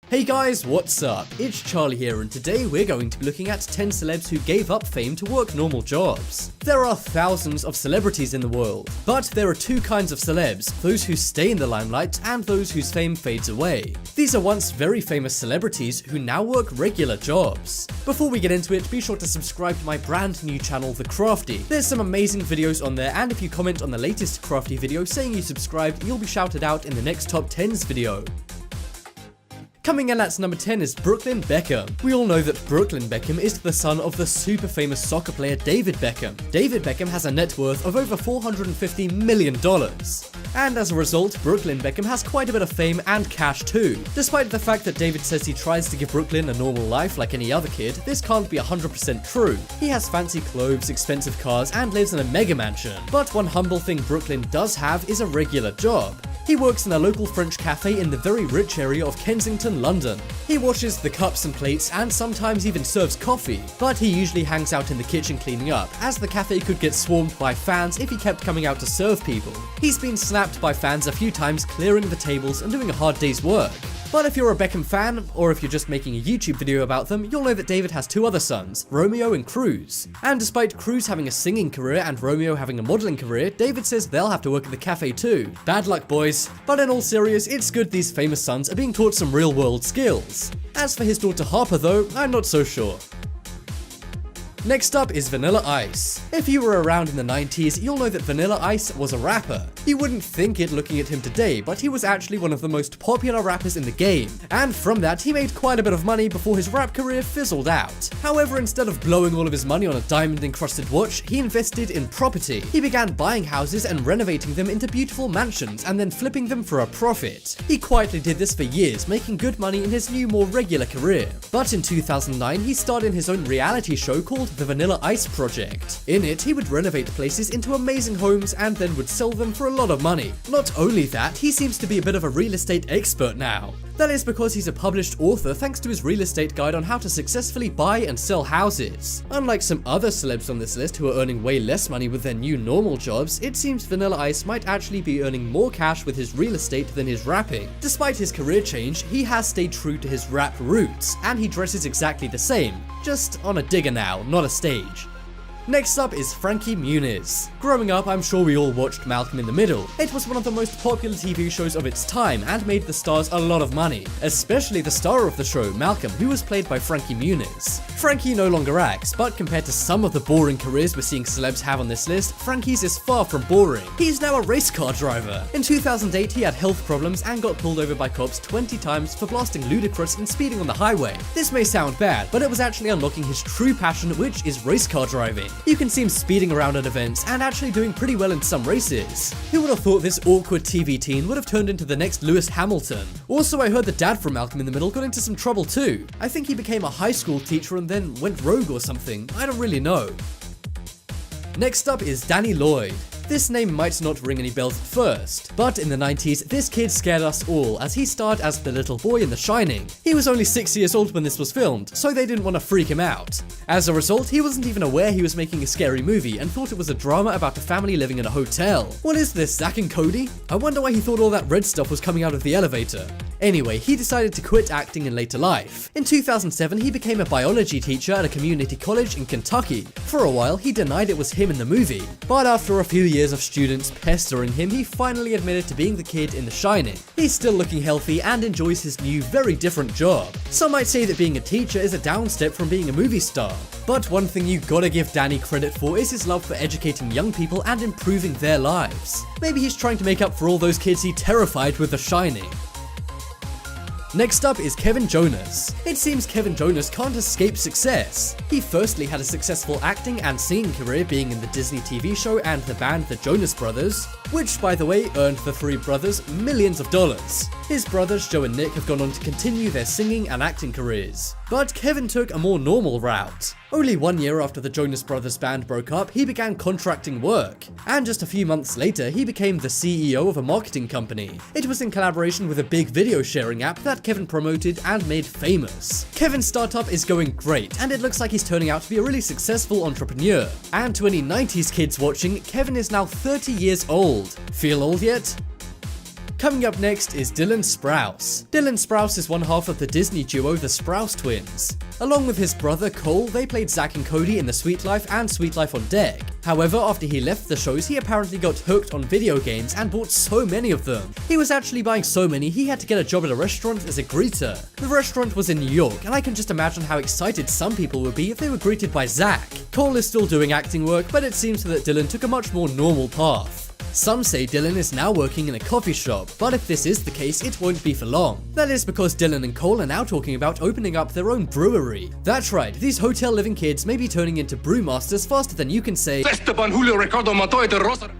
Hey guys, what's up? It's Charlie here, and today we're going to be looking at 10 celebs who gave up fame to work normal jobs. There are thousands of celebrities in the world, but there are two kinds of celebs, those who stay in the limelight and those whose fame fades away. These are once very famous celebrities who now work regular jobs. Before we get into it, be sure to subscribe to my brand new channel, The Crafty. There's some amazing videos on there, and if you comment on the latest Crafty video saying you subscribed, you'll be shouted out in the next top 10s video. Coming in at number 10 is Brooklyn Beckham. We all know that Brooklyn Beckham is the son of the super famous soccer player David Beckham. David Beckham has a net worth of over $450 million. And as a result, Brooklyn Beckham has quite a bit of fame and cash too. Despite the fact that David says he tries to give Brooklyn a normal life like any other kid, this can't be 100% true. He has fancy clothes, expensive cars, and lives in a mega mansion. But one humble thing Brooklyn does have is a regular job. He works in a local French cafe in the very rich area of Kensington, London. He washes the cups and plates and sometimes even serves coffee, but he usually hangs out in the kitchen cleaning up, as the cafe could get swarmed by fans if he kept coming out to serve people. He's been snapped by fans a few times clearing the tables and doing a hard day's work. But if you're a Beckham fan, or if you're just making a YouTube video about them, you'll know that David has two other sons, Romeo and Cruz. And despite Cruz having a singing career and Romeo having a modeling career, David says they'll have to work at the cafe too. Bad luck, boys. But in all serious, it's good these famous sons are being taught some real-world skills. As for his daughter Harper though, I'm not so sure. Next up is Vanilla Ice. If you were around in the 90s, you'll know that Vanilla Ice was a rapper. You wouldn't think it looking at him today, but he was actually one of the most popular rappers in the game. And from that, he made quite a bit of money before his rap career fizzled out. However, instead of blowing all of his money on a diamond-encrusted watch, he invested in property. He began buying houses and renovating them into beautiful mansions and then flipping them for a profit. He quietly did this for years, making good money in his new, more regular career. But in 2009, he starred in his own reality show called The Vanilla Ice Project. In it, he would renovate places into amazing homes and then would sell them for a lot of money. Not only that, he seems to be a bit of a real estate expert now. That is because he's a published author thanks to his real estate guide on how to successfully buy and sell houses. Unlike some other celebs on this list who are earning way less money with their new normal jobs, it seems Vanilla Ice might actually be earning more cash with his real estate than his rapping. Despite his career change, he has stayed true to his rap roots, and he dresses exactly the same, just on a digger now, not a stage. Next up is Frankie Muniz. Growing up, I'm sure we all watched Malcolm in the Middle. It was one of the most popular TV shows of its time and made the stars a lot of money, especially the star of the show, Malcolm, who was played by Frankie Muniz. Frankie no longer acts, but compared to some of the boring careers we're seeing celebs have on this list, Frankie's is far from boring. He's now a race car driver. In 2008, he had health problems and got pulled over by cops 20 times for blasting Ludacris and speeding on the highway. This may sound bad, but it was actually unlocking his true passion, which is race car driving. You can see him speeding around at events and actually doing pretty well in some races. Who would have thought this awkward TV teen would have turned into the next Lewis Hamilton? Also, I heard the dad from Malcolm in the Middle got into some trouble too. I think he became a high school teacher and then went rogue or something. I don't really know. Next up is Danny Lloyd. This name might not ring any bells at first, but in the 90s, this kid scared us all as he starred as the little boy in The Shining. He was only 6 years old when this was filmed, so they didn't want to freak him out. As a result, he wasn't even aware he was making a scary movie and thought it was a drama about a family living in a hotel. What is this, Zack and Cody? I wonder why he thought all that red stuff was coming out of the elevator. Anyway, he decided to quit acting in later life. In 2007, he became a biology teacher at a community college in Kentucky. For a while, he denied it was him in the movie, but after a few years of students pestering him, he finally admitted to being the kid in The Shining. He's still looking healthy and enjoys his new, very different job. Some might say that being a teacher is a downstep from being a movie star, but one thing you gotta give Danny credit for is his love for educating young people and improving their lives. Maybe he's trying to make up for all those kids he terrified with The Shining. Next up is Kevin Jonas. It seems Kevin Jonas can't escape success. He firstly had a successful acting and singing career being in the Disney TV show and the band The Jonas Brothers, which by the way earned the three brothers millions of dollars. His brothers Joe and Nick have gone on to continue their singing and acting careers. But Kevin took a more normal route. Only 1 year after the Jonas Brothers band broke up, he began contracting work. And just a few months later, he became the CEO of a marketing company. It was in collaboration with a big video sharing app that Kevin promoted and made famous. Kevin's startup is going great, and it looks like he's turning out to be a really successful entrepreneur. And to any 90s kids watching, Kevin is now 30 years old. Feel old yet? Coming up next is Dylan Sprouse. Dylan Sprouse is one half of the Disney duo the Sprouse Twins. Along with his brother Cole, they played Zack and Cody in The Sweet Life and Sweet Life on Deck. However, after he left the shows, he apparently got hooked on video games and bought so many of them. He was actually buying so many, he had to get a job at a restaurant as a greeter. The restaurant was in New York, and I can just imagine how excited some people would be if they were greeted by Zack. Cole is still doing acting work, but it seems that Dylan took a much more normal path. Some say Dylan is now working in a coffee shop, but if this is the case, it won't be for long. That is because Dylan and Cole are now talking about opening up their own brewery. That's right, these hotel living kids may be turning into brewmasters faster than you can say.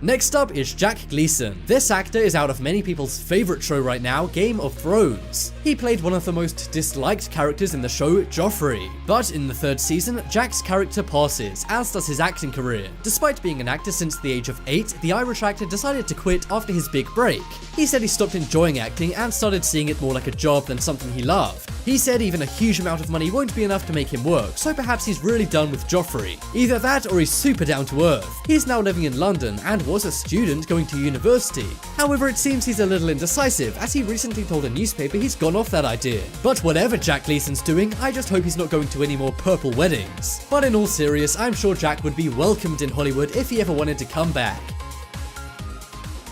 Next up is Jack Gleason. This actor is out of many people's favorite show right now, Game of Thrones. He played one of the most disliked characters in the show, Joffrey. But in the third season, Jack's character passes, as does his acting career. Despite being an actor since the age of 8, the Irish actor decided to quit after his big break. He said he stopped enjoying acting and started seeing it more like a job than something he loved. He said even a huge amount of money won't be enough to make him work, so perhaps he's really done with Joffrey. Either that or he's super down to earth. He's now living in London and was a student going to university. However, it seems he's a little indecisive, as he recently told a newspaper he's gone off that idea. But whatever Jack Gleason's doing, I just hope he's not going to any more purple weddings. But in all seriousness, I'm sure Jack would be welcomed in Hollywood if he ever wanted to come back.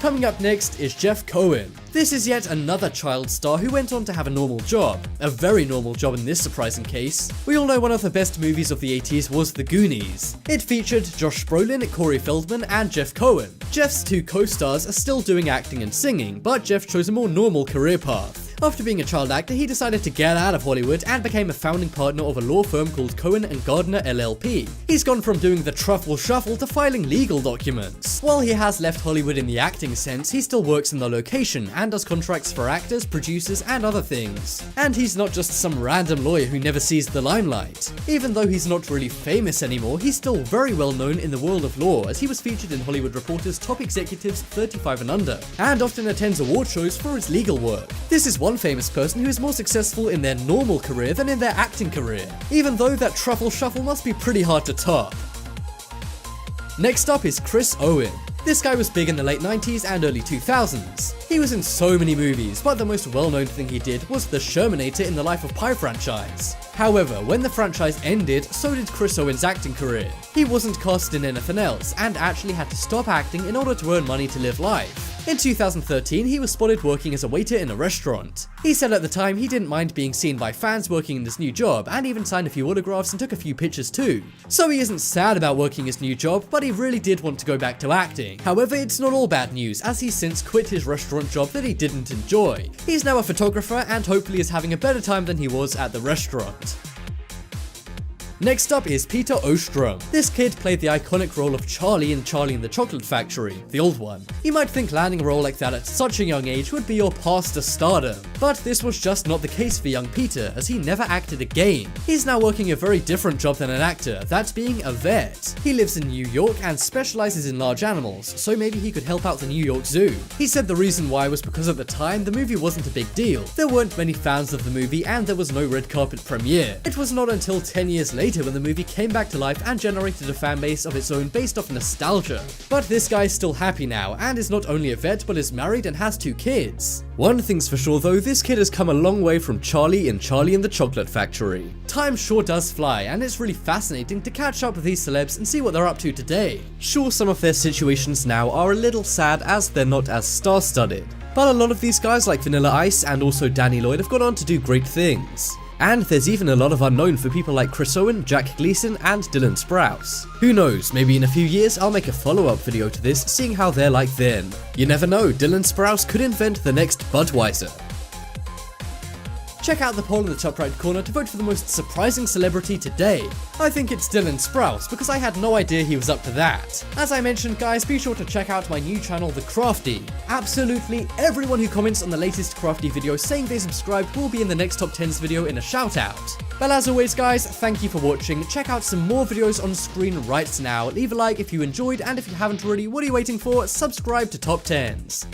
Coming up next is Jeff Cohen. This is yet another child star who went on to have a normal job. A very normal job in this surprising case. We all know one of the best movies of the 80s was The Goonies. It featured Josh Brolin, Corey Feldman, and Jeff Cohen. Jeff's two co-stars are still doing acting and singing, but Jeff chose a more normal career path. After being a child actor, he decided to get out of Hollywood and became a founding partner of a law firm called Cohen & Gardner LLP. He's gone from doing the truffle shuffle to filing legal documents. While he has left Hollywood in the acting sense, he still works in the location and does contracts for actors, producers, and other things. And he's not just some random lawyer who never sees the limelight. Even though he's not really famous anymore, he's still very well known in the world of law, as he was featured in Hollywood Reporter's Top Executives 35 and Under, and often attends award shows for his legal work. This is one famous person who is more successful in their normal career than in their acting career, even though that truffle shuffle must be pretty hard to top. Next up is Chris Owen. This guy was big in the late 90s and early 2000s. He was in so many movies, but the most well-known thing he did was the Shermanator in the Life of Pi franchise. However, when the franchise ended, so did Chris Owen's acting career. He wasn't cast in anything else, and actually had to stop acting in order to earn money to live life. In 2013, he was spotted working as a waiter in a restaurant. He said at the time he didn't mind being seen by fans working in this new job, and even signed a few autographs and took a few pictures too. So he isn't sad about working his new job, but he really did want to go back to acting. However, it's not all bad news, as he's since quit his restaurant job that he didn't enjoy. He's now a photographer and hopefully is having a better time than he was at the restaurant. Next up is Peter Ostrom. This kid played the iconic role of Charlie in Charlie and the Chocolate Factory, the old one. You might think landing a role like that at such a young age would be your path to stardom, but this was just not the case for young Peter, as he never acted again. He's now working a very different job than an actor, that being a vet. He lives in New York and specializes in large animals, so maybe he could help out the New York Zoo. He said the reason why was because at the time the movie wasn't a big deal. There weren't many fans of the movie and there was no red carpet premiere. It was not until 10 years later when the movie came back to life and generated a fan base of its own based off nostalgia. But this guy's still happy now and is not only a vet but is married and has 2 kids. One thing's for sure though, this kid has come a long way from Charlie in Charlie and the Chocolate Factory. Time sure does fly, and it's really fascinating to catch up with these celebs and see what they're up to today. Sure, some of their situations now are a little sad as they're not as star-studded, but a lot of these guys like Vanilla Ice and also Danny Lloyd have gone on to do great things. And there's even a lot of unknown for people like Chris Owen, Jack Gleason, and Dylan Sprouse. Who knows, maybe in a few years I'll make a follow-up video to this, seeing how they're like then. You never know, Dylan Sprouse could invent the next Budweiser. Check out the poll in the top right corner to vote for the most surprising celebrity today. I think it's Dylan Sprouse, because I had no idea he was up to that. As I mentioned guys, be sure to check out my new channel, The Crafty. Absolutely everyone who comments on the latest Crafty video saying they subscribed will be in the next top 10s video in a shout out. But as always guys, thank you for watching. Check out some more videos on screen right now. Leave a like if you enjoyed, and if you haven't already, what are you waiting for? Subscribe to Top 10s.